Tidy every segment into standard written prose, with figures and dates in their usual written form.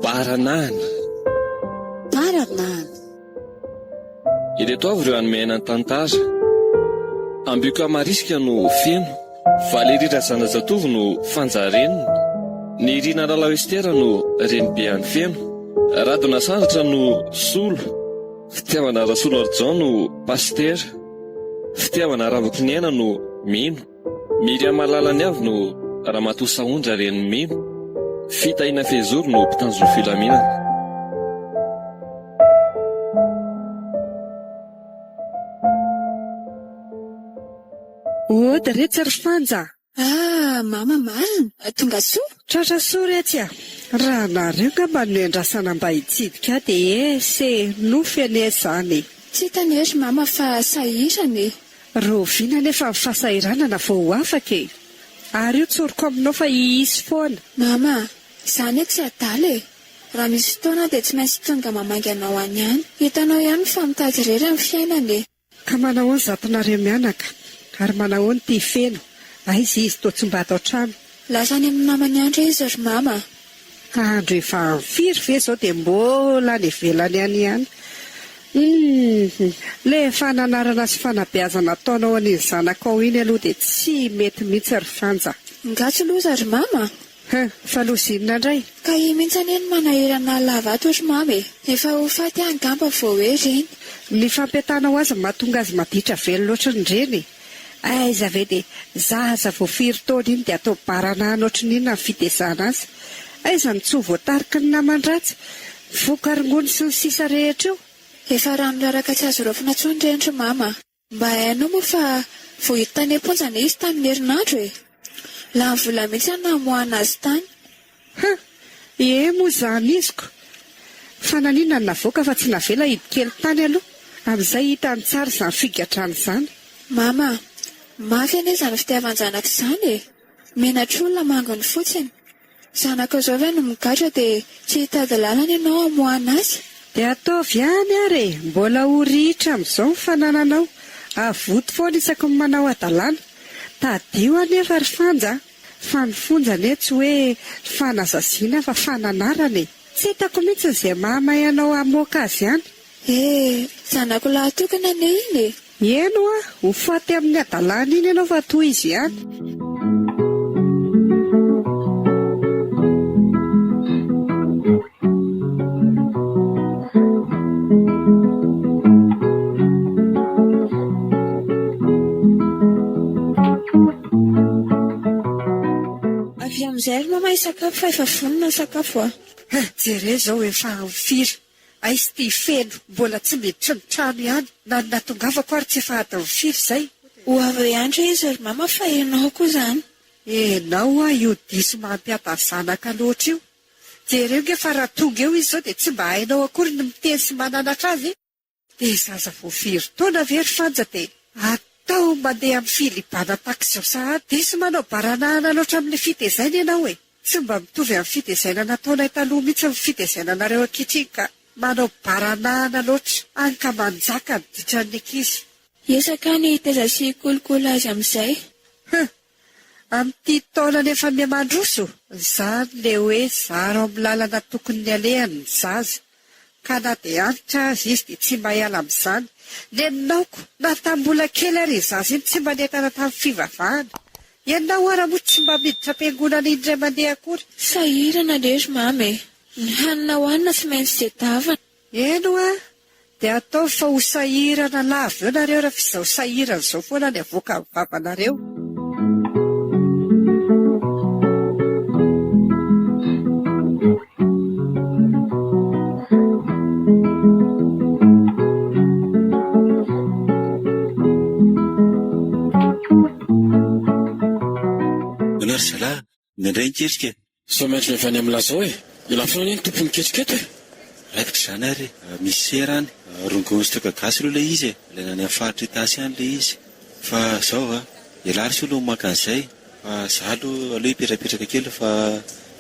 Baranahiny. Baranahiny. Ireto avy ireo anomenany tantara. Ambiko amarisika no feno, valerira zanazatovo no fanjareniny, ny rina lalao-estera no renibeany feno, radona sandatra no solo, fitiavana rasolo arjan no pastera, fitiavana ravokiniana no mino, miria malalany avy no ramatosaondra reny mino, fitaina fezoro no mpitanjolo filaminana. Ody rehetra ry fanja. Mama marina, tonga soa. Tratra soa retsy a. Raha nareo ngamba no endrasana mba hitsidika dia se nofy ane zany. Tsy tanery mama fa sahirana. Roviana nefa fahasahiranana vao afaka e. Ary io tsoroko aminao fa iisy foana. Mama, izany eky tsy adala e. Raha misy fotoana dia tsy maintsy tonga mamangy anao any ihany. Hitanao ihany fa mitady irery amin'ny fiainana. Ka manao ny zatonareo mianaka. Ary manao ny tia feno. Aizy izy toa tsy mba atao trano. Lasa any amin'ny namany Andry izy ry mama. Andry efa firy ve zao dia mbola ny velany any ihany. Le fananarana sy fanabeazana ataonao an'iny zanakao iny aloha dia tsy mety mihitsy ry fanja. Ngatsy loza ry mama. Fa loza inona indray? Ka mintsany eny manahirana lavato ry mama. Efa ho faty angamba vao hoe reny. Ny fampiatanao azy mahatonga azy maditra velo loatra ny reny. Aiza ve dia zaza vao firy taona iny dia atao baranahiny ohatran'inona ny fitezana azy. Aiza ny tsy voatariky ny naman-dratsy, vokarongony sy ny sisa rehetra io. Efa rano raraka tsy azo rofina tsony reny mama. Mba hainao moa fa vao hita tany am-ponjana izy tamin'ny herinandro e. La ny vola mihitsy namoahana azy tany. Moa zany iziko. Fa nanina ny navoaka fa tsy navela hidikely tany aloha. Amin'izay hita ny tsara izany figadrana izany. Mama, mafy ane izany fitiavan-janaka izany e. Menatr'olona mangony fotsiny. Zanaka izao ve no migadra dia tsy hitady lalana ianao amoahana azy. Dia ataovy ihany ary e. Mbola ho rihitra amin'izao ny fanananao. Avoto foana isaky ny manao adalana. Tadio anefa ry fanja. Fa ny fonjany tsy hoe fanazaziana fa fananarana e. Tsy hitako mihitsy izay mahamay anao amoaka azy ihany. Zanako lahatokana ane iny e. Eno ho faty amin'ny adalana iny ianao fa toy izy ihany. Avy amin'izay ry mama isakafo fa efa vonona sakafo a. Jere zao efa firy. Aizy tia feno, mbola tsy miditra ny trano ihany. Na natongavako ary tsy efa adiny firy izay. Ho avy ihany izy ry mama fa ianao koa izany. Enao io diso mampiata zanaka loatra io. Jereo nge fa raha tonga eo izy zao dia tsy mba hainao akory ny miteny sy mananatra azy. Dia zaza vao firy taona ve ry fanja dia atao mandeha amin'ny filibana takizao sahady. Diso manao baranahana loatra amin'ny fitezaina ianao e. Tsy mba mitovy amin'ny fitezaina nataonay taloha mihitsy amin'ny fitezainanareo ankehitriny ka. Manao baranahana loatra, any ka manjaka ny ditran'ny ankizy. Esaka ny teza sy kolokolo azy amin'izay. Amin'ity taona nefa miamandroso, izany le hoe zaro amin'ny lalana tokony ny alehany ny zaza. Ka na dia antitra azy izy dia tsy mahiala amin'izany. Nenaoko, na tambola kely ary zaza iny tsy manentana tamin'ny fivavahana. Ianao ara moa tsy mba miditra am-piangonana indray mandeha akory. Sahirana lery mame. Ny hanina hoanina tsy maintsy jedavana. Eno dia atao fa ho sahirana lava eo nareo raha fizao sahirana izao foana ny avoaka amin'ny vavanareo. Manary zalahy, nandray niketrika. Sao maintsy mevany amin'ny lazao e. Ilafina ny tompony ketriketo e. Raikitra izany ary, misy serany, rongonsitra gasy aloha ilay izy e. Ilay nany amin'ny faritra tasy ihany ilay izy. Fa izao ialary sy aloha maka an'izay. Fa izaho aloha hipetrapetraka kely fa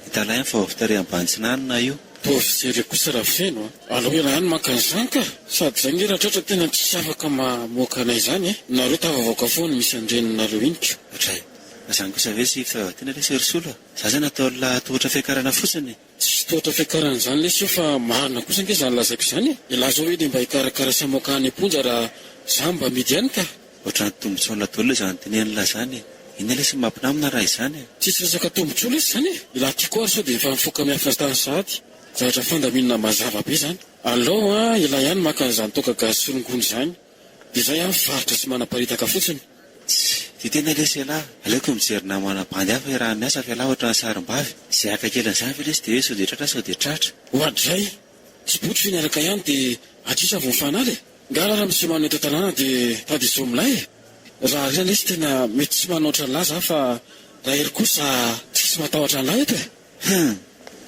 hitalay fa vita ray ambany tsinanana io. Tofijery kosa raha feno alao ialahany maka an'izany ka sady zay nge rahatratra tena tsisy afaka mamoaka anay izany nareo tavavaoka foana misy andreninareo inika Otray, azany kosa ve sy fa tena le serisolo za zany atao tohatra fiakarana fotsiny tsy tohatra fiakarana izany lesy io fa marina kosa nge zany lazaiko izany ilaza hoe de mba hikarakara sy amoaka any amponja raha za mba midy ihany ka ohatrany tombontsoana daholo izany tenenina zany ina lesy mampinamina raha izany tsisy resaka tombontsoa lesy zany ila tiako ary sao de efa mifoka miafina tany sahady zavatra fandaminana mazava be zany alao ila ihany maka an'izany toka gasy sorongony izany de zay faritra sy manaparitaka fotsiny ty tena lesy alahy aleoko mijery namana bandy hafa raha miasa fa alahy ohatra ny sarim-bavy zay akakelan'izany fa lesy de hoe sao de tratra sao de tratra hoadray tsy botry finaraka ihany de atrisa voafanaly ngala raha misy manao eto tanàna de tady izao milay raha rena lesy tena mety tsy manaotra laza fa raha ery kosa tsisy matahotra an'lahy eto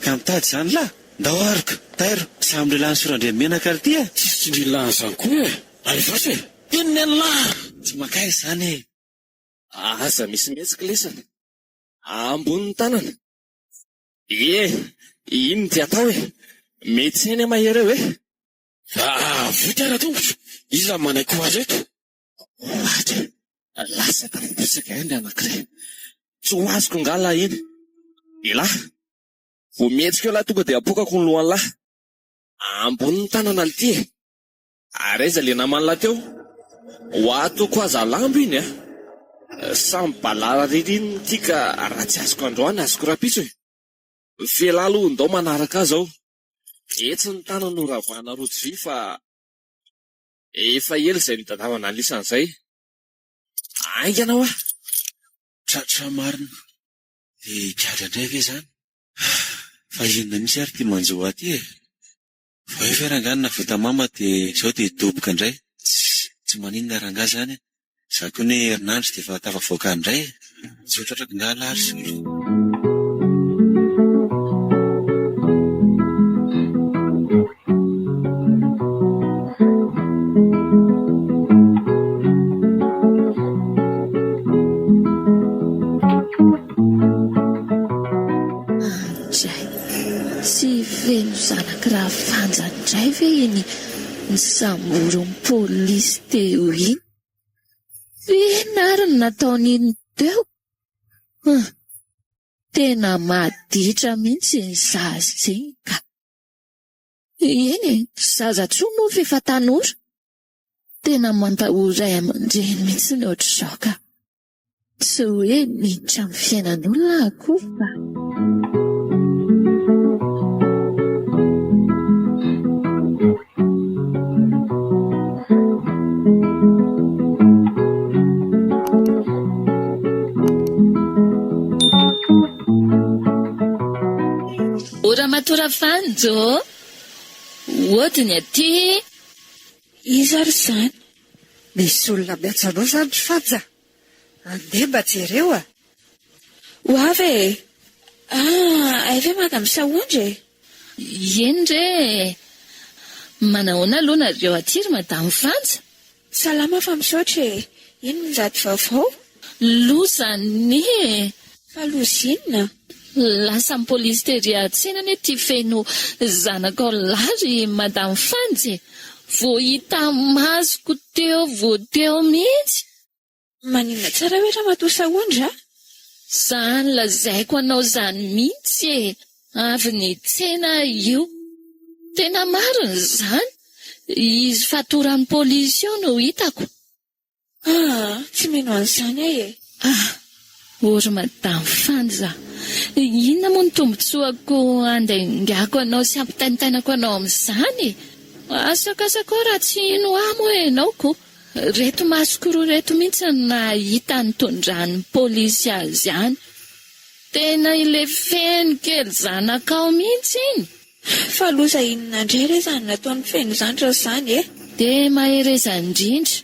ka mitady zany lahy ndao ariko tairo samy lehilahy ny sorandre menaka ary ty tsisy tsindrilahany zany koa alefasy inona lahy tsy makay zany Asa misy metsika lesana ambonin'ny tanana ino ty atao mety seny mahery eo voty ara tongotro iza manaiky ho azy eto lasa tafiposika eny anankiray tsy ho azoko ngala iny ilahy vo metsika eo lahy tonga de apokako ny lohany lahy ambonin'ny tanana ny ty ary aiza le namany lahy teo ho atoko aza lambo iny samy balara ririny ty ka raha tsy azoko androany azoko rapitso felalo ndao manaraka azy ao etsy ny tanana no ravana rojo vy fa efa ely zay nitadavana anisan'izay ainganao tratra marina de kiadra indray ve zany fa inona misy ary ty manjoa aty fa hoe fiaranganina vota mama de zao de doboka indray tsy maninona ranga zany za koa ny herinandro de efa tafavoaka indray zao tratrako ngala ary solo Raha fanjandray ve iny ny samboron'ny polisy teo iny fianarana nataon'iny teo tena maditra mihitsy ny zaza iny ka iny zaza tsoa moa fa efa tanora tena mampahoray aman-dreny mihitsy ny ohatr'izao ka tsy hoe miditra amin'ny fiainan'olona akoho fa ora matora fanjo ohatiny aty iza ry zany misy olona miatsanao zany ry fanja andeha mba jereo ho avy ay ve madam saondry eny re manahoana aloha nareo aty ry madam fanja salama fa misaotra ino ny zaty vaovao lozany fa lozinona lasa ny polisy tery atsenany ty feno zanakao lary madam Fanjy vo hita masoko teo vo teo mihitsy maninona tsara hoe raha matoa saondra zany lazaiko anao zany mihitsy avy ny tsena io tena mariny zany izy fatoran'ny polisy io no hitako tsy mino an'izany ory madam Fanja inona moa ny tombotsoako andengako anao sy ampitaintainako anao amin'izany asakasako raha tsy ino amo enao ko reto masoko roa reto mihitsy nahita ny tondrany polisy azy any tena ilefeny kely zanakao mihitsy iny fa loza inona indray re zany nataony feno zandra zany de mahereza indrindra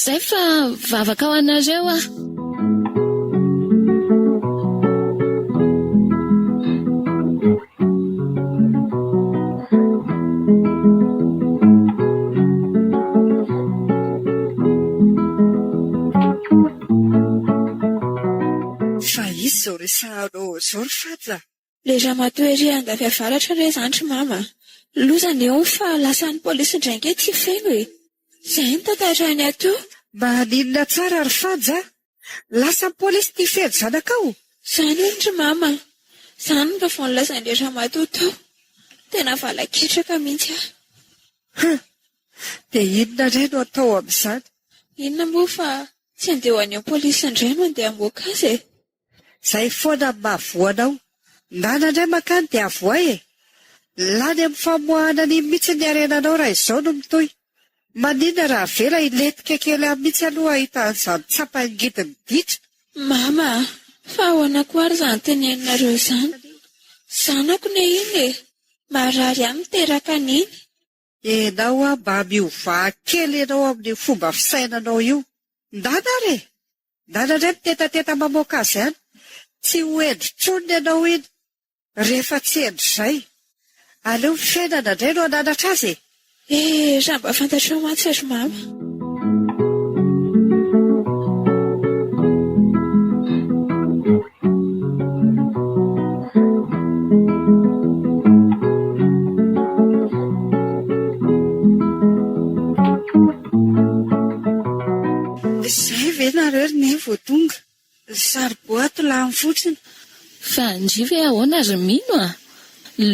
zay fa vavaka ao anareo fa izy zao resahanao zao ry Fanja Le ramatoa ery angavy avaratra re zandry mama. Lozany eo fa lasan'ny polisy indraingy ty feno e. Zay ny tantarany ato. Maninona tsara ary fanja? Lasan'ny polisy ty feno zanakao? Zany indry mama. Zany no vao nolazain'le ramatoa tao. Tena valaketraka mihitsy aho. Dia inona indray no atao amin'izany? Inona moa fa tsy andeha ho any amin'ny polisy indray no andeha hamoaka azy e. Zay foana mahavoanao. Nganandray makany dia avoay e. Lany amin'ny famoahana ny mihitsy ny arenanao raha izao no mitoy. Maninona raha vela iletika kely amin'ny mihitsy aloha ahitan'izany tsapangidiny ditra. Mama, fa ahoana koa ary izany teneninareo izany? Zanako ne iny e. Marary amin'ny teraka an'iny. Enao mba miovà kely ianao amin'ny fomba fisainanao io. Ndanare! Ndanandray mitetateta mamoaka azy ihany. Tsy ho endritroniny ianao iny. Rehefa tsy endrizay. Aleo fiainana indray no ananatra azy e. Raha mba fantatrao mantsy ary mama. Zay ve nareo ry ne vao tonga? Saroboato lany fotsiny. Fa andrive ahoana ry mino a?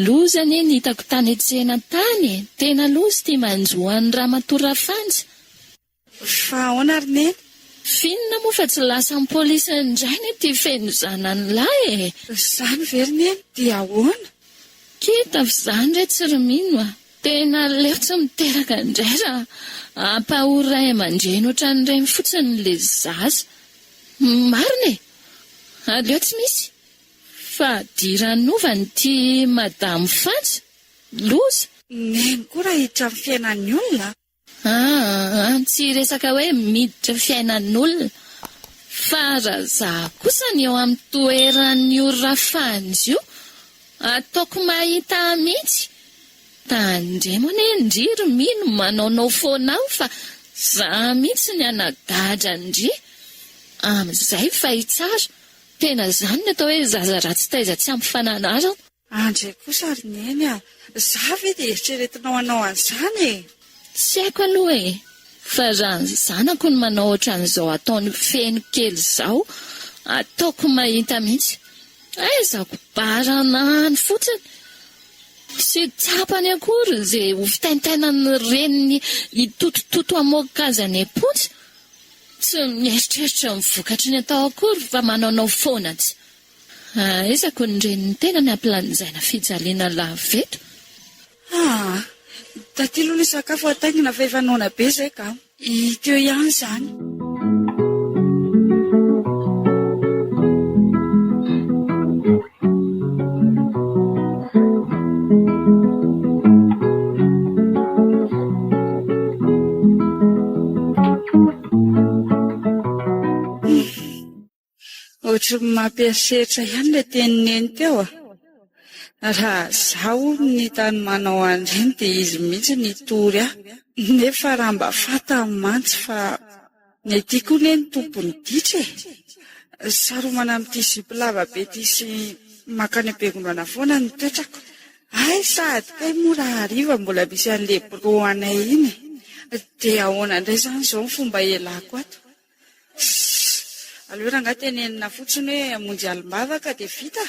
Lozany ny hitako tany etsena tany. Tena lozy ty manjoan'ny ramatora fanja. Fa ahoana ry neny? Finona moa fa tsy lasan'ny polisy indray ny ty feno zanany lahy e. Zany ve ry neny? Dia ahoana? Kita f'izany re tsy ry mino a. Tena leo tsy miteraka indray raha ampahory ray aman-dreny ohatran'ireny fotsiny le zaza. Marina e. Aleo tsy misy. Fa diranovany ty madamo fanja. Loza. Neny koa raha hiditra amin'ny fiainan'ny olona. Tsy resaka hoe miditra fiainan'olona. Fa raha zaho kosa ny eo amin'ny toeran'ny olona fanjy io, ataoko mahita mihitsy. Tandremona Andry mino manaonao foana aho fa za mihitsy ny anagadra Andry. Amin'izay fa hitsara. Tena zany ny atao hoe zaza ratsy taiza tsy ampy fananara. Andray kosa ry neny a. Za ve dia eritreretinao anao an'izany e? Tsy haiko aloha e. Fa raha ny zanako ny manao ohatran'izao ataony feno kely izao, ataoko mahita mihitsy. Aizako baranahiny fotsiny. Tsy tsapany akory izay ho fitaintainany reniny hitotototo amoaka azy any am-pontsy. Tsy mieritreritra mivokatry ny atao akory fa manaonao foana tsy. Aizako ny reniny tena ny ampilanjaina fijaliana laveto. Tatilo ny sakafo ataingina fa efa nona be zay ka. Teo ihany izany. Ohatry mampieritreritra ihany le tenineny teo a. Raha zaho ny tany manao an'ireny dia izy mihitsy ny tory aho. Nefa raha mba fatany mantsy fa ny tiako ny tompony ditra e. Saromana amin'ity zipo lava be ty sy makany am-piangonana foana ny toetrako. Ay sady kay mora hariva mbola misy an'le bro anay iny. Dia ahoana indray izany izao ny fomba ialako ato. Aleo raha tenenina fotsiny hoe hamonjy alim-bavaka dia vita.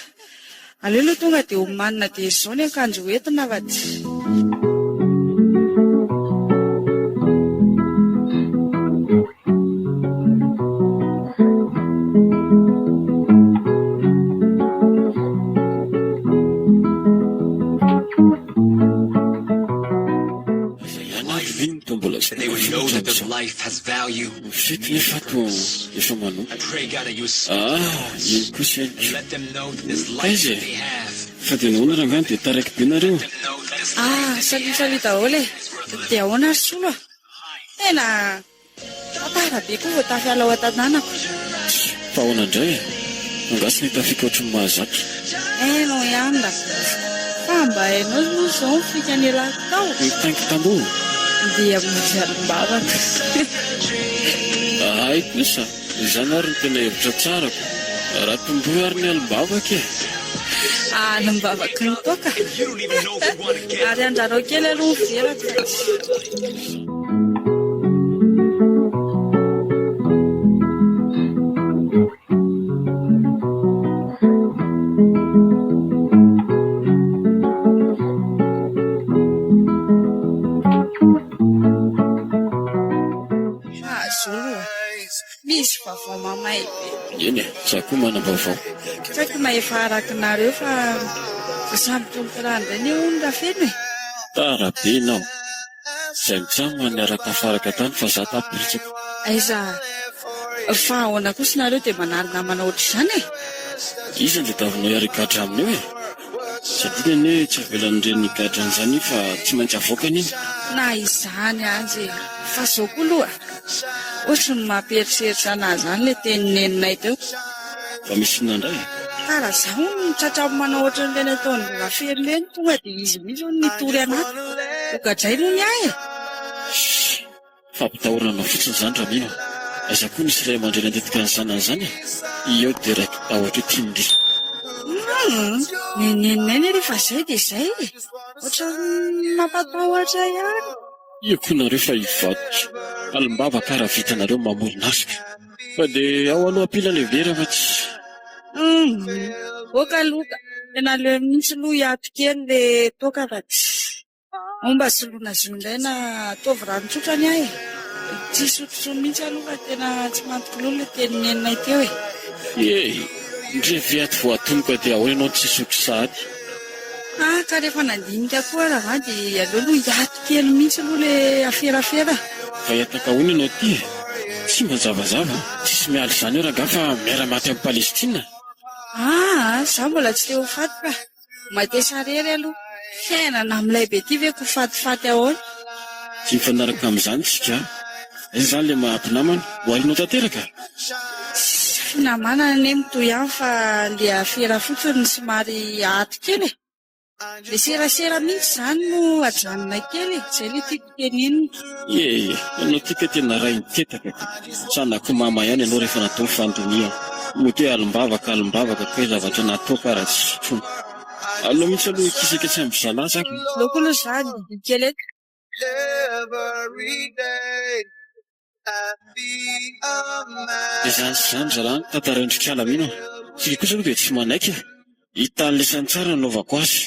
Aleo aloha tonga dia homanina dia izao ny akanjo entina vady. Fety nefa to efa manompo. Ino kosa aiza fa dia nahoana raha ngany dia taraiky be nareo. Salia daholo e. Dia ahoana ry solo a? Tena tantara be koa vao tafiala ao an-tanànako. Fa ahoana indray e? Angasy ny tafika ohatran'ny mahazatra. Hainao ihany da. Fa mba hainao moa izao ny fikanelako tao. Mitanky tamboho. Dia hamonjy alim-bavaka. Ay kosa, izany ary ny tena hevitra tsarako. Raha tombohy ary ny alim-bavaka e. Mivavaky ny toaka. Ary andrarao kely aloha miveraka. Misy vaovao mamay be. Eny e, za koa mana vaovao. Saika mahefa arakinareo fa samy tompo raha indray ny onona feno e. Tara be ianao. Izay mitsamo niaraka faraka tany fa za tapiritsiko. Aiza, fa ahoana kosa nareo dia manarina manao ohatr'izany e. Iza dia tavinao iary gadra amin'io e. Satria ny hoe tsy avelan'ireny gadran'izany fa tsy maintsy avoaka niny. Na izany azy fa zao koa aloha. Ohatry ny mampieritreritra anazy izany ilay tenineninaay teo. Fa misy inandray. Kara zaho ny tratramo manao ohatran'ireny ataony mbola feno ireny tonga dia izy mihitsy hono nitory anaty. Ogadray no ny ahy e. Fampitahorana fotsiny izany raha mino. Aiza koa nisy iray aman-dreny antetika ny zanany izany e. Io dia raiky tahotra tiany. Neninenay rehefa izay dia izay e. Ohatra mampatahotra ihany. Io koa nareo fa hivatotra. Alimbava karaha vitanareo mamoronasika. Fa dia ao aloha apila levera fa tsy. Oka loka. Tena leo mihitsy aloha hiato kely le toka fa tsy. Omba soloina zondraina ataovy rano tsotra ny ahy e. Tsy sotro mihitsy aloha fa tena tsy mampikololo le teninenay teo e. Ndre viaty voatomboka dia ahoana ianao tsy sotro sahady. Ka rehefa nandinika koa raha dia aleo aloha hiato kely mihitsy aloha le aferafera. Fa hiataka hono ianao ty e. Tsy mazavazava. Tsisy mialy izany eo raha fa miara-maty amin'ny Palestina. Zaho mbola tsy teo faty ka. Matesa rery aloha. Fiainana amin'ilay be ty ve ko fatifaty ahoana. Tsy mifanaraka amin'izany tsika. Izy izany ilay mahampinamana. Ho alinao tanteraka. Finamana ane mitoy ihany fa le afera fotsiny somary ato kely e. Le serasera mihitsy izany no ajanonay kely e. Izay le tiako tenenina. Ianao tika tena ray nitetaka. Sanako mama ihany ianao rehefa natao fandronia. Moto hoe alimbavaka koe zavatra natao karaha tsy sotroina. Allo mihitsy aloha ikisaka tsy amin'ny zalazako. Loko aloha izany kely eto. Izany sy izany zala tantarandrikala mino. Tsika kosa aloha dia tsy manaiky. Hitan'ilay santsara naovako azy.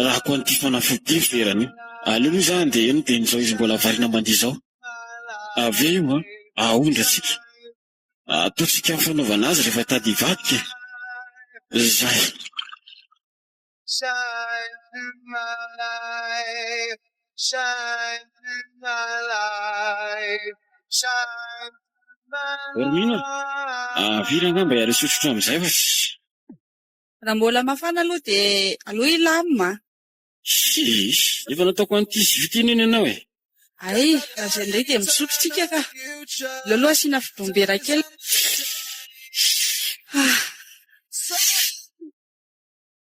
Raha ko an'ity fanafody verany io. Aleo aloha izany dia eno dia nizao izy mbola variana mandia izao. Avy eo ahondra tsika. Ataontsika amin'ny fanaovana azy rehefa tady hivadika. Zay. Ormina, avira angamba iary sosotra amin'izay fa tsy. Raha mbola mafana aloha dia aloha ilamina. Efa nataoko an'ity sy vitiny iny ianao e. Ay, raha izay indray dia misotro tsika ka. Leo aloha asiana fidombera kely.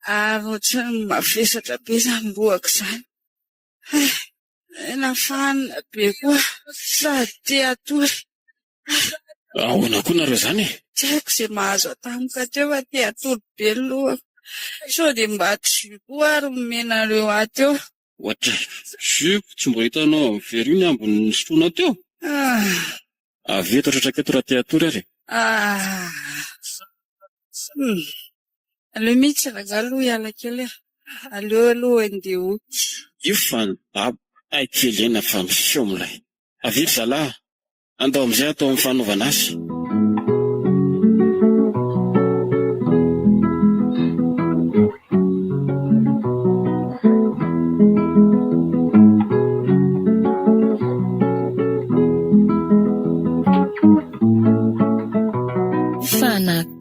Ohatran'ny mavesatra be izany lohako izany. Nafana be koa sady te atory. Ahoana koa nareo izany e? Tsy haiko izay mahazo atamoka teo fa te atory be ny lohako. Sao dia mba tsy koa ary menareo ato eo. Ohatra, ziko tsy mbola hitanao amin'ny very iny ambony sotroina teo. Avy eto ratraketo raha te atory ary. Aleo mihitsy raga aloha hiala kely. Aleo aloha andeha oky. Io fa ny dabo. Ay kely ena fa miseho milay. Avy eto zalahy. Andao amin'izay atao amin'ny fanaovana azy.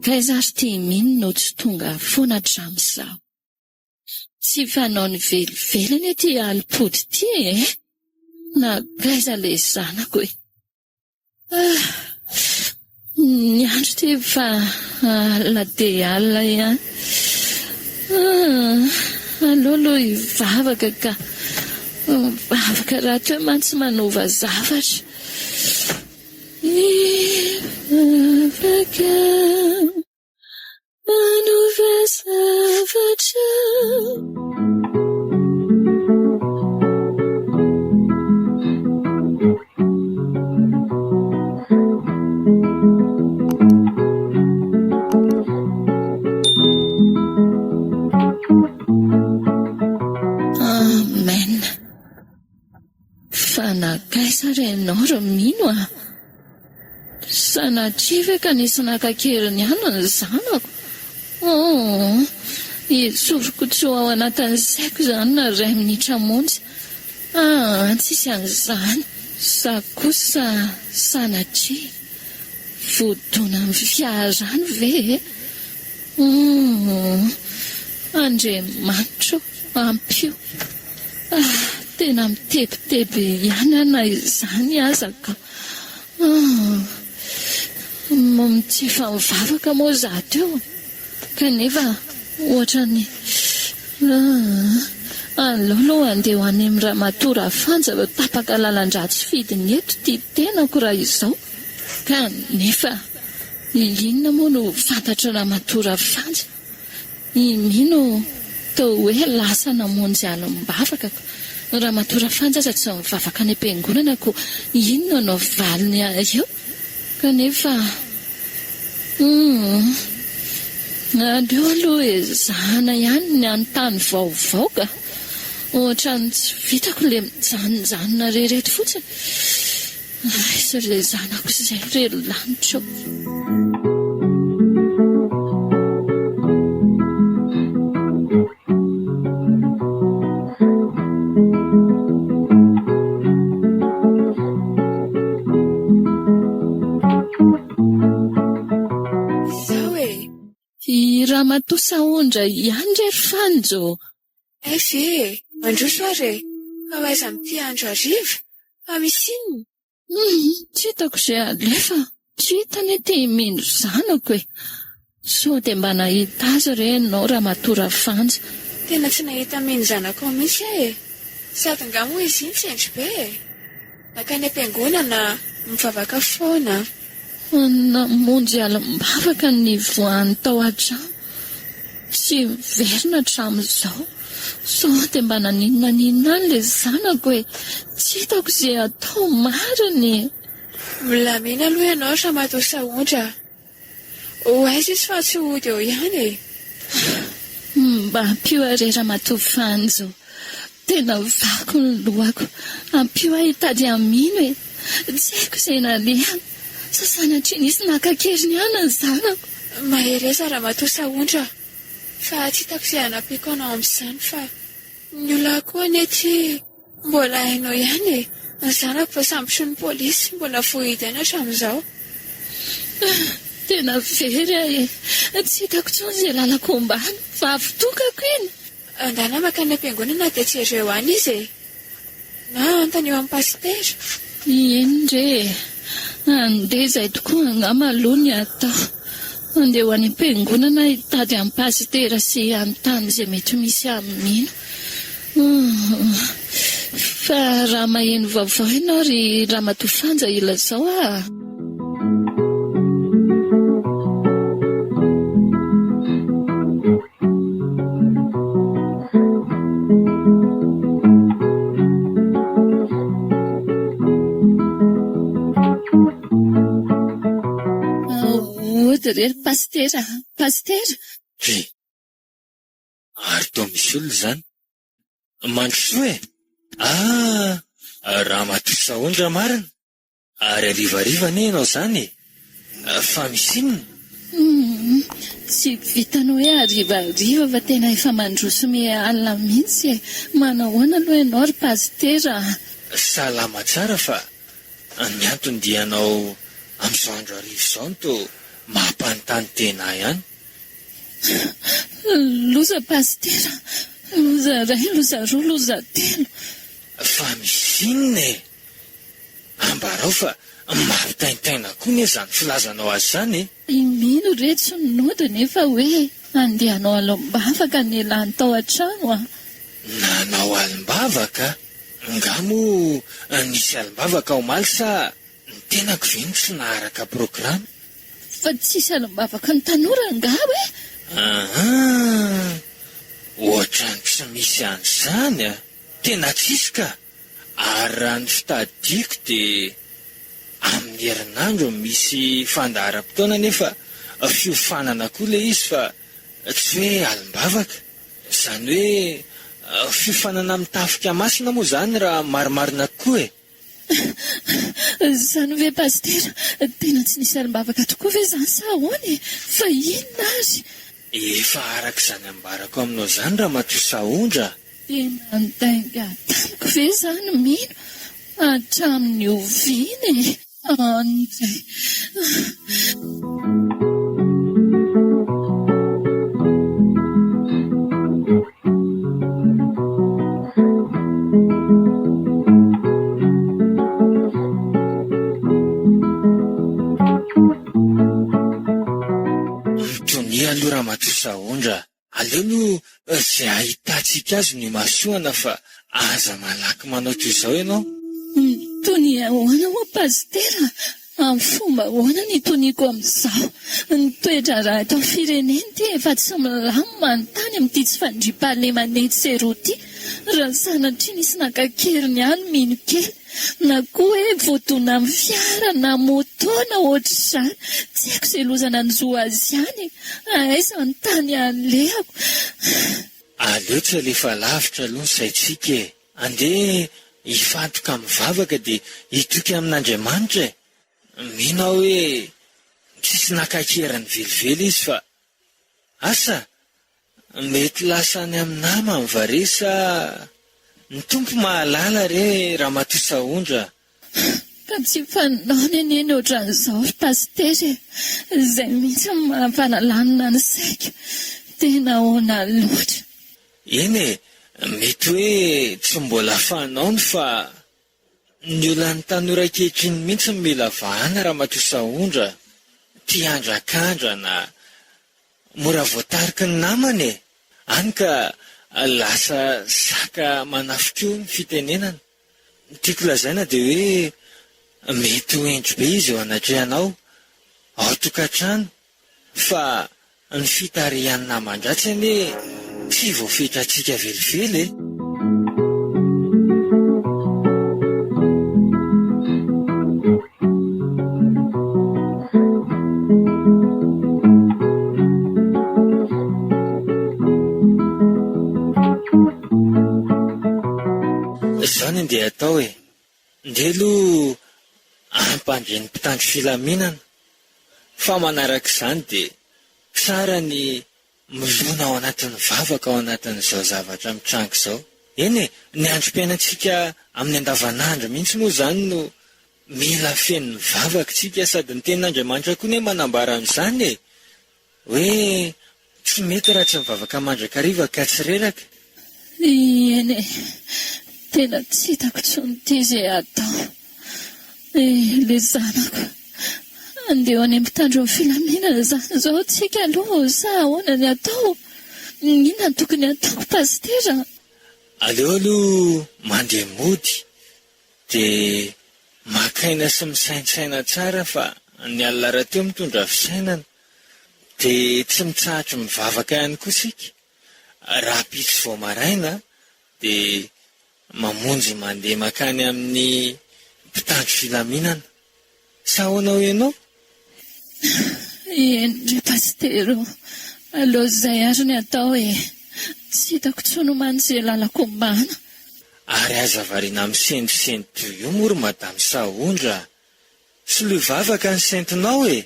Kaiza ary tia mino no tsy tonga foana hatramin'izao. Tsy fanao ny velivelany ety alipody ty e. Na kaiza le zanako e. Ny andro ty fa alina dia alina ihany. Alolo hivavaka ka. Mivavaka raha toa mantsy manova zavatra. Hivavaka manova zavatra. zavatra amen. Fanagaisa renao ro mino a sanatria ka nisy nankakeriny ihany ny zanako. Itsoroko tsy ao anatin'ny saiko izany na ray minitra monja. Tsisy an'izany. Sa kosa sanatria vodona amin'ny fiarany ve? Andriamanitra ampio. Tena mitebiteby ihany ana izany azaka. Tsy efa mivavaka moa za teo kanefa ohatrany alolo andeha ho any amin'ny ramatora fanja tapaka lalan-dratsy fidiny eto ty tenako raha izao kanefa inona moa no fantatra ramatora fanja mino tao hoe lasa namonjy alim-bavaka ramatora fanja aza tsy mivavaka any am-piangonana ko inona no valiny eo kanefa aleo aloha ezahana ihany ny anontany vaovao ka ohatrany tsy vitako le mijanonjanona rehereto fotsiny isa le zanako izay relo lanitra ramatoa ondra ihany rery fanjo. Ve, mandroso are, fa hoaiza mity andro ariva, fa misy inona? Tsy hitako izay alefa, tsy hitany ty mino zanako e. So dia mba nahita azy re ianao ramatora fanja. Tena tsy nahita mino zanako mihitsy e. Sady nga moa izy iny tsy endry be e. Nakany am-piangonana mivavaka foana. Namonjy alim-bavaka ny voany tao an-trano. Tsy verina hatramin'izao. So dia mba naninona le zanako e. Tsy hitako izay atao mariny. Milamina aloha ianao ramatoa saondra. Hoaiza izy fa tsy hody eo ihany e. Mba ampio are ramatoa fanjo. Tena vako ny lohako. Ampio ahitady amino e. Tsy haiko izay nalehana. Sasanatria nisy nankakeriny ihany ny zanako. Mahereza ramatoa saondra. Fa tsy hitako izay hanampiako anao amin'izany fa ny olona koa nety mbola hainao ihany e. Ny zanako fa sambotry ny polisy mbola voahidy hatramin'izao. Tena very e. Tsy hitako intsony izay lalako ombany fa avitokako iny. Andana makany am-piangonana dia tsy ireo any izy e. Na antany eo amin'ny pastera. Iny re. Andeha izay tokoa angamba aloha ny atao. Andeha ho any am-piangonana hitady amin'ny pastera sy anontany izay mety misy amin'ino. Fa raha maheno vaovao ianao ry ramatoa fanja ilazao a. Rery pastera. Ary toa misy olona izany. Mandrosoa e. Ramatoa saondra marina. Ary arivariva ne ianao izany e. Fa misy inona? Tsy vitany hoe arivariva fa tena efa mandroso alina mihitsy e. Manahoana aloha ianao ry pastera? Salama tsara fa ny antony dia ianao amin'izao andro ariva izao no toa mampanontany tena ihany. Loza pastera. Loza ray, loza roa, loza telo. Fa misy inona e. Ambarao fa mampitaintaina koa ne izany filazanao azy izany e. Mino re tsy nody nefa hoe andehanao alim-bavaka ny lany tao an-trano a. Nanao alim-bavaka? Ngamo nisy alim-bavaka omaly sa ny tenako ve no tsy naharaka programa? Fa tsisy alim-bavaka ny tanora nga hoe Ohatrany tsy misy an'izany a. Tena tsisy ka. Ary raha ny fitadiako dia amin'ny herinandro misy fandaharam-potoana nefa fiofanana koa ilay izy fa tsy hoe alim-bavaka. Izany hoe fiofanana amin'ny tafika masina moa izany raha marimarina koa e. Izany hoe pastera, tena tsy nisy alim-bavaka tokoa ve izany sa ahoana e? Fa inona azy? Efa araka izany ambarako aminao izany raha matoa saondra. Tena andainga tamiko ve izany mino? Hatramin'ny oviana e. Andry. Aloha raha matoa saondra, aleo no izay ahitantsika azy ny masoana fa aza malaky manao toy izao ianao. Tony ahoana moa pastera? Amin'ny fomba ahoana ny toniko amin'izao? Ny toetra raha eto amin'ny fireneny ty efa tsy milamina manontany amin'ity tsy fandriam-pahalemanety sy eroa ty. Raha sanatria nisy nankakeriny ihany mino kely. Na koa hoe voatona amin'ny fiara na moto na ohatr'izany. Tsy haiko izay lozana an'izo azy ihany. Aiza ny tany alehako. Aleo tsy alefa lavitra aloha ny saitsika e. Andeha hifantoka mivavaka dia hitoky amin'Andriamanitra e. Mino aho hoe tsisy nankakerany velively izy fa asa mety lasa any amin'ny namany varesa ny tompo mahalala re raha matoa saondra. Ka tsy fanahony anieny ohatran'izao ry pastera e. Izay mihitsy mampanalanina ny saiko. Tena ahoana loatra. Eny e, mety hoe tsy mbola fanaony fa ny olan'ny tanora ankehitriny mihitsy mila vahana raha matoa saondra. Tia andrak'andrana mora voatariky ny namany e. Any ka lasa saka manafika eo ny fitenenana. Tiako lazaina dia hoe mety ho endry be izy eo anatrehanao ao tokantrano fa ny fitarihan'ny naman-dratsy anie tsy voafetratsika velively e. Izany ndeha atao e. Ndeha aloha ampandreny mpitandro filaminana. Fa manaraka izany dia tsara ny milona ao anatin'ny vavaka ao anatin'izao zavatra mitrango izao. Eny e, ny androm-piainantsika amin'ny andavanandro mihitsy moa izany no mila fen'ny vavaka tsika sady ny tenin'Andriamanitra koa ne manambara amin'izany e. Hoe tsy mety raha tsy mivavaka mandrakariva ka tsy reraka. Eny e, tena tsy hitako tsony ty izay atao. Le zanako andeha any mpitandro amin'ny filaminana izany izao tsika aloha sa ahoana ny atao? Inona ny tokony ataoko pastera? Aleo aloha mandeha mody dia makaina sy misaintsaina tsara fa ny alina rahateo mitondra fisainana dia tsy mitsahatra mivavaka ihany koa sika. Raha pitsy vao maraina dia mamonjy mandeha makany amin'ny mpitandro filaminana. Sa ahoana ho ianao? Endry pastero, aleo izay ary ny atao e. Tsy hitako tsony omany izay lalako ombana. Ary aza variana amin'ny sendrisendry toy io moa ry madamo saondra. Sy lo vavaka ny sentinao e.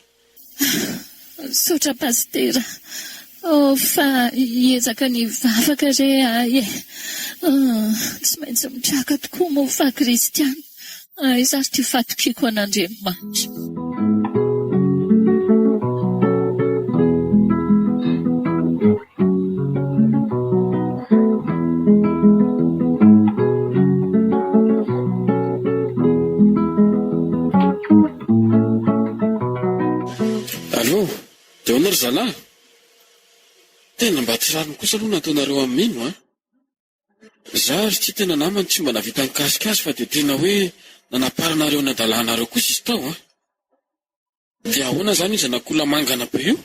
Sotra pastera. Fa hiezaka ny vavaka re ahy e. Tsy maintsy mitraka tokoa moa fa kristiana. Izy ary ty fatokiako an'Andriamanitra. Allo, dia hoana ry zalahy? Tena mba tsy rariny kosa aloha nataonareo amin'ny mino a? Za ry tsy tena namany tsy mba navita nikasikasy fa dia tena hoe nanaparanareo nadalanareo kosa izy tao a? Dia ahoana izany izy nakola mangana be io?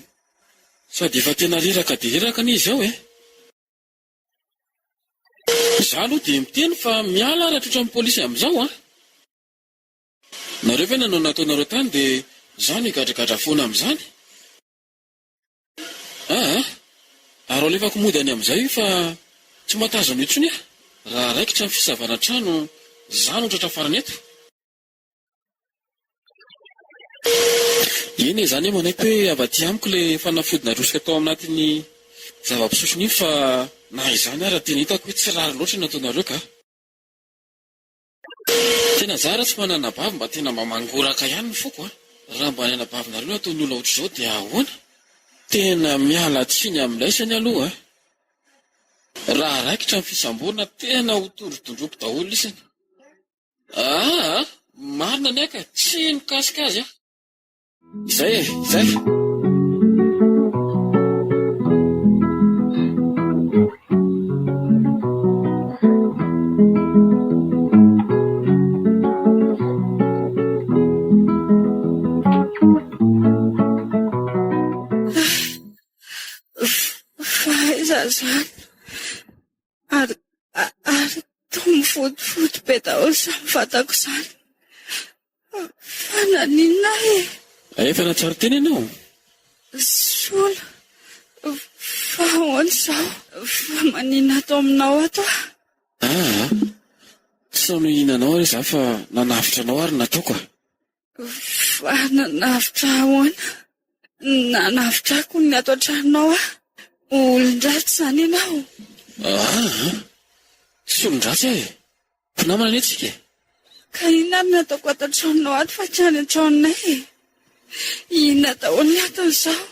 Sady efa tena riraka dia riraka n'izy ao Izaho aloha dia miteny fa miala raha tratra amin'ny polisy amin'izao Nareo ve nanao nataonareo tany dia izaho nigadragadra foana amin'izany. Ary alefako mody any amin'izay fa tsy matazana intsony raha raikitra amin'ny fisavana trano izaho no tratra farany eto. Eny izany manaiky hoe avaty amiko ilay fanafodina rosika tao anatin'ny zava-pisotro fa na izany ara tena hitako hoe tsy rary loatra nataonareo ka. Tena zara tsy manana bavy mba tena mba mangoraka ihany ny foko raha mba ny anabavinareo nataony olona ohatr'izao dia ahoana? Tena miala tsiny amin'laisany aloha raha raikitra amin'ny fisamborina tena ho tondrotondroako daholo isany. Marina ny aka tsy mikasika azy Izay izay. Zany ary tomifotofot be daholo samy fatako izany fa naninona Efa natsara teny ianao? Sola fa ahoana izao fa maninona atao aminao ato Tsy sao ianao ary izaho fa nanavitra anao ary nataoko fa nanavitra ahoana? Nanavitra ako ny ato an-tranonao olon-dratsy izany ianao. Tsy olon-dratsy mpinamana ny etsika ka inona ary nataoko ato an-tranonao ato fa tsy any an-tranonay inona daholo ny aton'izao?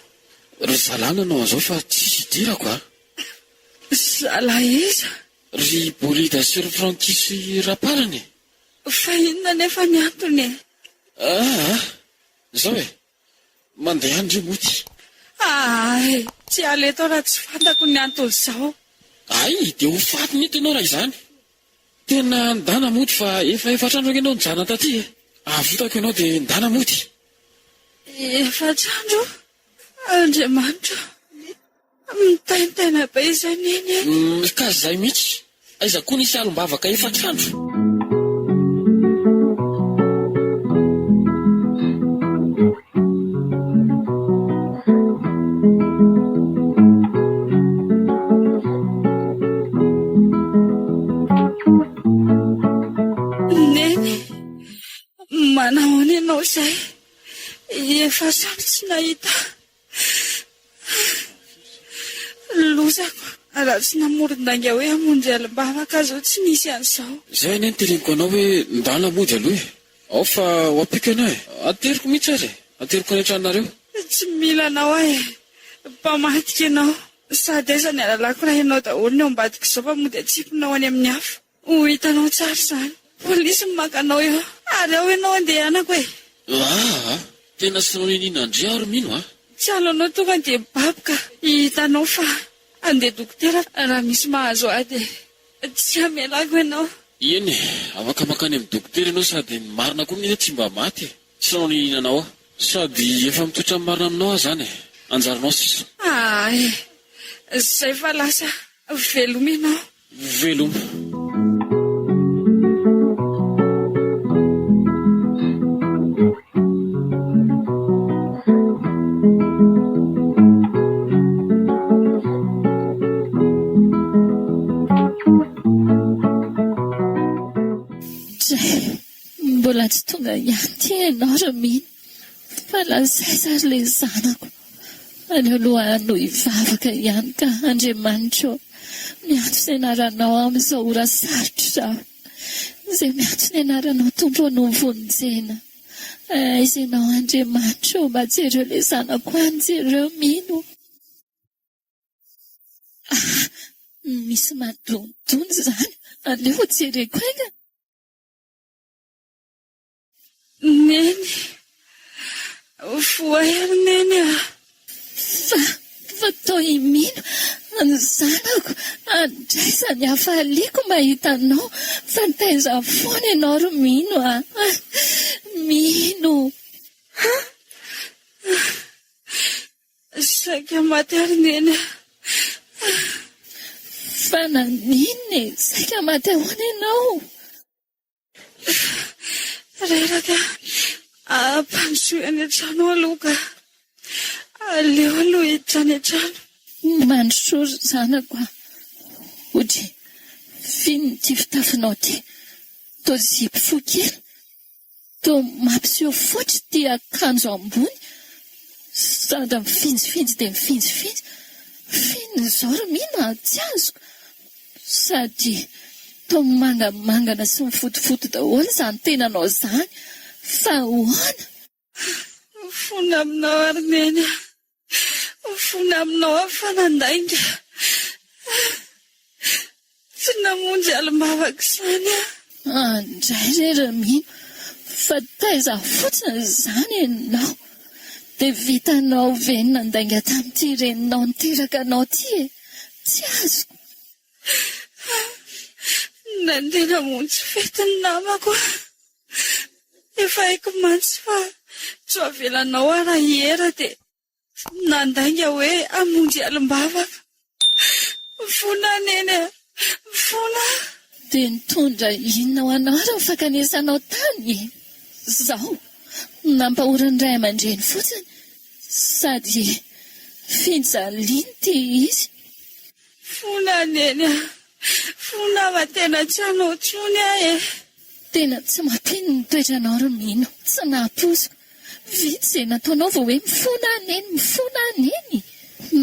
Ry zalana anao an'izao fa tsy hidirako Zala iza? Ry bolida sy ry frankisy raparany fa inona nefa ny antony Zao mandeha andry moty tsy aleto raha tsy fantako ny antony izao. Dia ho faty ny itanao raha izany. Tena ndana mody fa efatrandro ianao nijana taty avotako ianao dia ndana mody. Efatrandro? Andriamanitra mitaintaina be izany eny ka izay mihitsy aiza koa nisy alombavaka efatrandro. Manahoana ianao izay? Efa samy tsy nahita. Lozako raha tsy namoron-danga hoe hamonjy alim-bavaka zao tsy nisy an'izao. Izay ny tereniko anao hoe ndana mody aloha ao fa ho ampiko ianao ateriko mihitsy ary ateriko any an-tranonareo. Tsy mila anao mpamadika ianao sady aiza ny alalako raha ianao daholo ny ao ambadika izao fa mody atsiponao any amin'ny hafa ho hitanao tsara izany. Polisy makanao eo ary ao ianao andehanako tena sy nanao inina Andry ary mino tsy alonao tonga dia baboka hitanao fa andeha dokotera raha misy mahazo ady tsy hamelako ianao. Eny afaka makany amin'ny dokotera ianao sady marina koa mihitsy tsy mba maty tsy nanao inina anao sady efa mitotra marina aminao zany anjaranao sisa. Zay fa lasa veloma ianao. Veloma mbola tsy tonga ihany ty ianao raha mino fa lazaiza ry ilay zanako any aloha no hivavaka ihany ka Andriamanitra miantso ny anaranao amin'izao ora sarotra izay miantso ny anaranao tondroano vonjena aiza ianao Andriamanitra mba jereo ilay zanako anjereo mino misy madonidony izany aleo jereko aika. Neny voahery neny fa tao imino ny zanako andraisany hafaliako mahitanao fa taiza foana ianao ro mino mino zay saika maty ary neny. Fa naninona saika maty ahoana ianao? Reraka ampanosoy any an-trano aloha ka aleo aloha hiditra any an-trano. Manosory zanako a. Ody, fino ty fitafinao ty. Tô zipo fohy kely. Tô mampiseho fotsy ty akanjo ambony. Sady mifinjifinjy dia mifinjifinjy. Fino zao ry mihina tsy azoko. Sady tô mangamangana sy mifotofoto daholo izany tenanao izany. Fa hoana? Fona aminao ary neny. Fona aminao aho fa nandainga. Tsy namonjy alim-bavaka izany aho. Andray re ry mino. Fa taiza fotsiny izany ianao. Dia vitanao venona nandainga tamin'ity reninao niteraka anao ty e. Tsy azoko. Nandeha namonjy fetiny namako. Efa haiko mantsy fa tsy avelanao ara hiera dia nandainga hoe hamonjy alim-bavaka. Fona neny, fona. Dia nitondra inona ho anao ary ny fakanesanao tany? Zaho nampahorany ray aman-dreny fotsiny. Sady finjaliny ty izy. Fona neny, fona va tena tsy hanao tsony aho e. Tena tsy mampino ny toetranao ry mino. Tsy nahaposiko. Vitsy izay nataonao vao hoe mifona neny, mifona neny.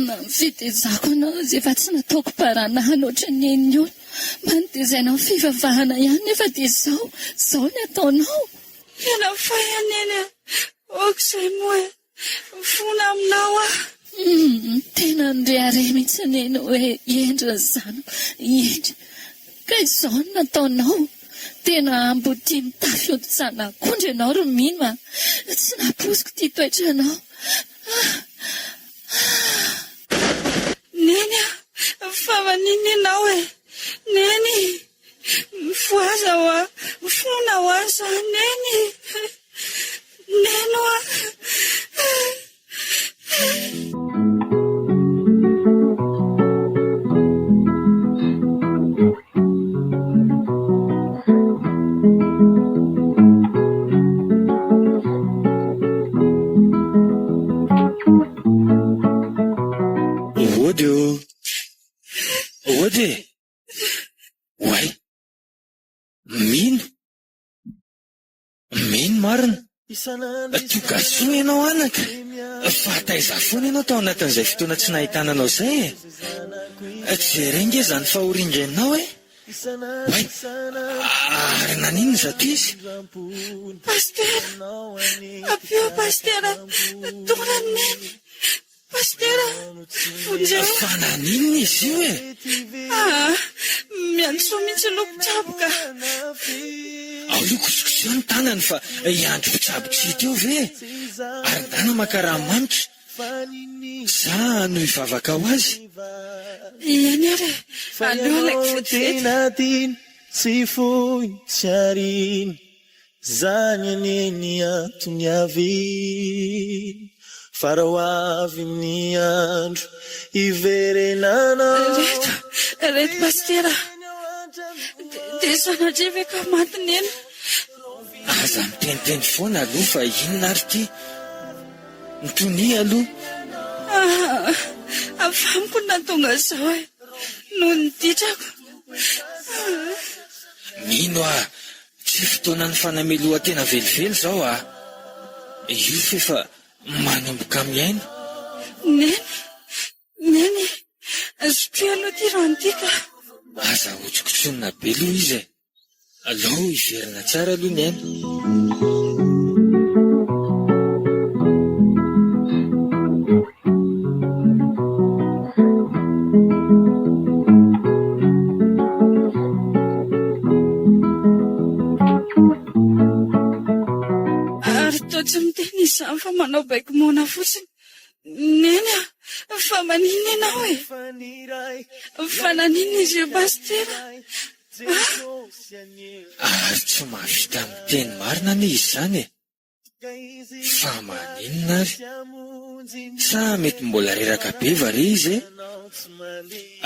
Nafitezako anao izay efa tsy nataoko Baranahiny ohatry ny neny io. Manitezainao fivavahana ihany nefa dia izao ny ataonao. Tena fahy neny, okizay moa e. Fona aminao aho. Tena ndreare mihitsy neny hoe endra zany, endra. Ka izao ny nataonao. Tena amboty mitafy oditsana akondry ianao ry mino. Tsy naposiko ty toetranao. Neny, fa maninona ianao e. Neny, mifoaza ho aho, fona ho aho izany neny. Neno aho. Ody, way, mino marina. To gasoa ianao anaka. Fa taiza foana ianao tao anatin'izay fotoana tsy nahitananao izay e. Jerenge izany fahorindrenao e. Way, ary naninona zato izy? Pastera, apio pastera, dorany neny. Pastera, vonjeo. Fa naninona izy io e? Miantsoa mihitsy loko tsaboka. Ao io kosikosio ny tanany fa iandro mpitsabo tsy hita eo ve? Ary dana makaraha-manitra. Za no hivavaka ho azy. Iany ary, aleo alaiko vetivety. Tsy fohy tsy arina, zany aneny antony avy. Farao avy ny andro iverenana. Reto pastera, dia sanadriva ka maty neny. Aza miteniteny foana aloha fa inona ary ty? Nitony aloha. Avamiko natonga izao e, noho ny ditrako. Mino tsy fotoana ny fanamelohan-tena velively zao io fefa manomboka miaina. Neny, zotria aloha ty rano ty ka. Aza hotsikotsonina be aloha izy e. Alao hiverina tsara aloha ny aina. Ary toa tsy miteny izany fa manao baiko mona fotsiny. Neny fa maninona ianao e? Fa naninona izy io pastera? Ary tsy mahavita miteny marina anie izy zany e. Fa maninona ary? Sa mety mbola reraka be vari izy e?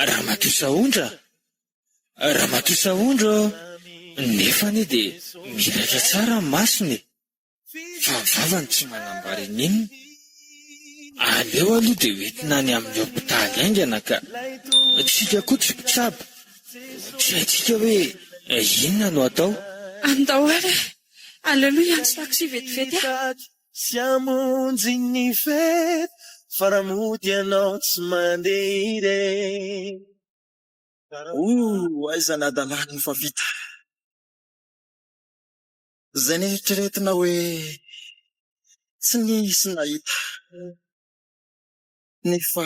Raha matosaondra? Raha matosaondra nefany dia miratra tsara ny masony. Fa ny vavany tsy manambara n'inona. Aleo aloha dia hoentina any amin'ny hôpitaly aingana ka tsika koa tsy mpitsabo. Tsy haitsika hoe inona no atao. Andao ary aleloha antsy taksy vetivety Sy amonjy ny fety faramody ianao tsy mandeha ireny. Aiza nadalany fa vita. Zay neritreretina hoe tsy nisy nahita. Nefa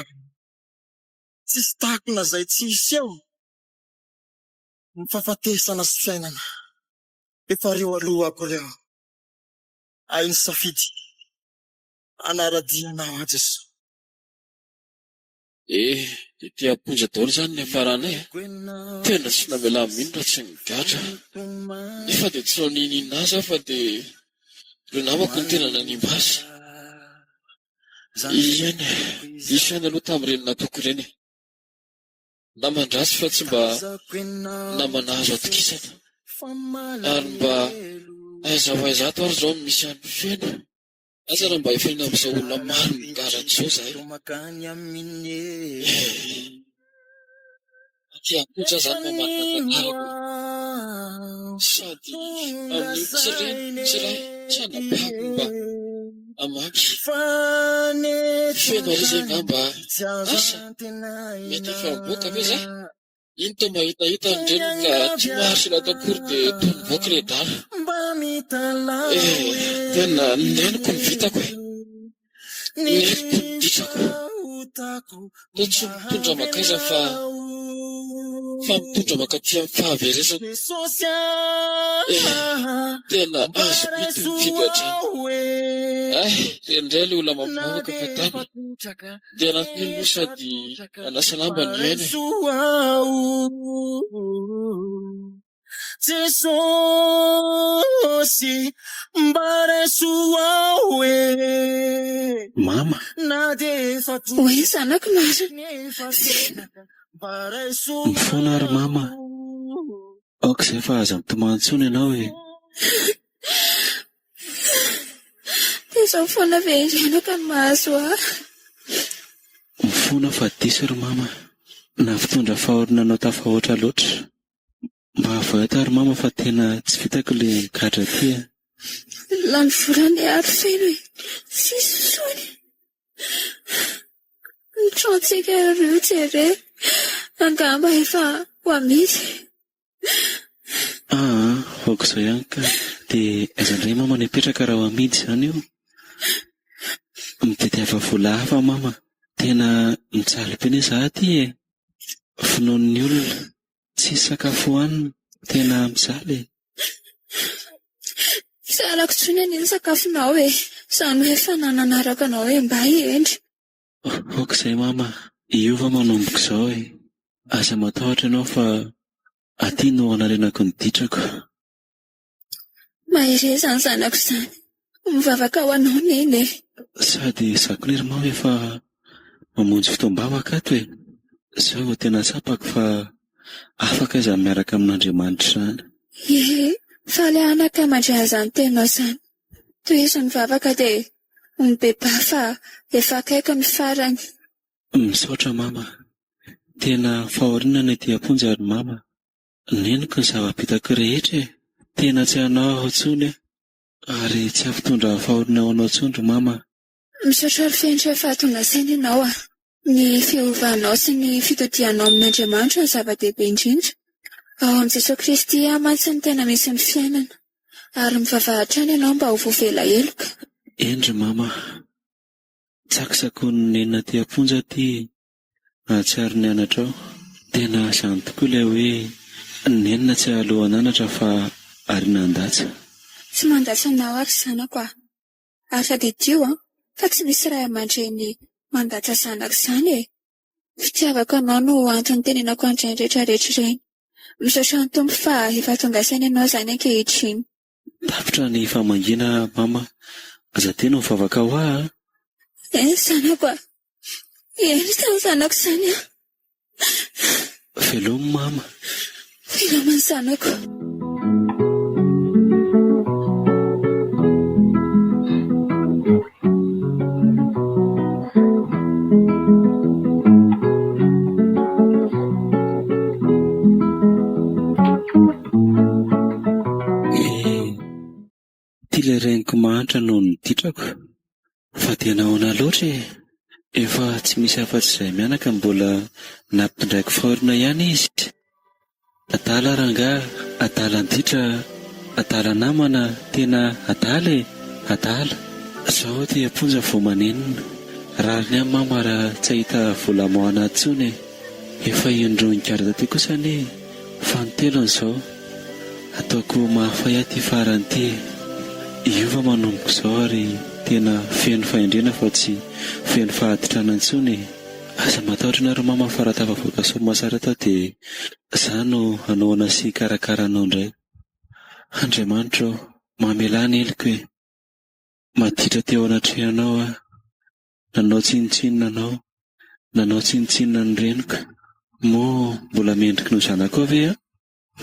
tsisy takona zay tsisy eo. Mifafatesana sy fiainana. Efa reo aloha ako reo. Ainy safidy. Anaradianao aho Jeso. Ity amponja daholo zany ny afaranay. Tena tsy navela mino raha tsy nigatra. Nefa dia tsy naninina azy fa dia ireo namako ny tena nanimba azy. Iany, isany aloha tamin'ireny natoko ireny. Namandrasy fa tsy mba namanahazo atokisana. Ary mba aiza-aizato ary zao misy any feno. Aza raha mba efaina amin'izao olona maro migaran'izao zahay. Ity amponja zany mamantantarako. Sady amin'ny tsiray tsy anampahako mba amaky. Feno ary izay ngamba asa. Mety efa mivoaka ve za? Iny to mahitahita nireny ka tsy maharsy latakory dia tonivoaka redala. Tena neniko ny vitako e. Neniko ny ditrako. Toa tsy mitondra makaiza fa mitondra makaty amin'ny fahaveresana. Tena azo bity ny figadrana. Indray ilay olona mamavoaka fa tany. Dia anatiny moa sady anasa lamba ny ainy. Jesosy mbaresoao e. Mama. Oe zanako nary. Mifoana ary mama. Aoka izay fa aza mitomany ianao e. Dia izao foana ve irena ka ny mahazo ahy. Mifoana fa diso ry mama. Nahavitondra fahorinanao tafahoatra loatra. Mba avoeta ary mama fa tena tsy vitako ilay mikatra ty e. Lany volany ary feno e. Sisy sony. Ny trantsika ireo jere. Angamba efa ho amidy. Aoka izao ihany ka. Dia aiza indray mama ny apetraka raha ho amidy izany io. Mitety vola hafa mama. Tena mijaly be ny izaho ty e. Finoan'ny olona. Tsy sakafo hoanina. Tena mijaly e. Salako tsony an'iny sakafonao e. Izany hoe efa nananaraka anao e mba hiendry. Aoka izay mama. Iova manomboka izao e. Aza matahotra ianao fa aty no hanarenako ny ditrako. Mahere izany zanako izany. Mivavaka ho anao neny e. Sady zako lery mama efa mamonjy fotoam-bavaka ato e. Izao tena tsapako fa afaka iza miaraka amin'Andriamanitra izany. Fa ilay anaka mandrazany tenao izany. Toy izy mivavaka dia mibeba fa efa akaiko ny farany. Misaotra mama. Tena fahoriana ny ety amponja ary mama. Neniko ny zava-bitako rehetra e. Tena tsy hanao aho intsony ary tsy hampitondra fahoriana ho anao intsony mama. Misaotra ary fenitra fahatonga saina ianao a. Ny fiovanao sy ny fitodianao amin'Andriamanitra ny zava-dehibe indrindra. Ao amin'i Jesosy Kristy amantsy ny tena misy ny fiainana. Ary mivavahatra any ianao mba ho voavela eloka. Endry mama. Tsakisako ny nenina ty amponja ty ahatsiaro ny anatrao. Tena izany tokoa ilay hoe nenina tsy alohan'anatra fa arinan-datsa. Tsy mandatsa anao ary zanako a. Ary sady dio fa tsy misy ray aman-dreny mandatsa zanako izany e. Fitiavako anao no antony tenenako an'ireny rehetrarehetra ireny. Misaotra ny Tompo fa efa tonga saina ianao izany ankehitriny. Tapitra ny famangina mama. Aza tena mivavaka ho aho. Zanako a. Eny tany zanako izany a. Velomy mama. Velomany zanako. Tyle reniko mahantra noho ny titrako. Fa dia nahoana loatra e. Efa tsy misy afa-tsy izay mianaka mbola nampitondraiko faorina ihany izy. Adala rangahy, adala anditra, adala namana, tena adala e, adala. Zaho dia ponja vao manenina. Rariny amin'ny mama raha tsy ahita vola moana intsony e. Efa indroa nikarata ty kosa anie, fantelony izao. Ataoko mahafay aty farany ty. Iova manomboka izao ary tena feno fahendrena fa tsy feno fahaditrana intsony. Aza matahotra nareo mama faratavavoaka soamasara tao dia izaho no hanaona sy karakaranao indray. Andriamanitra mamelany heliko hoe maditra teo anatrehanao aho. Nanao tsinitsinina anao, nanao tsinitsinina ny reniko. Moa mbola mendrika no zanako ve a?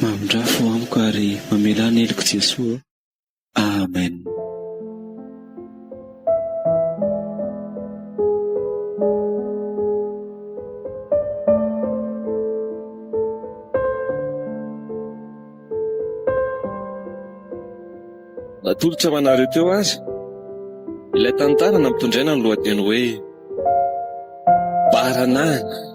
Mamindrafo amiko ary mamelany heliko Jesoa. Amen. Natolotra manareo teo azy. Ilay tantara nampitondraina ny lohateny hoe Baranahiny.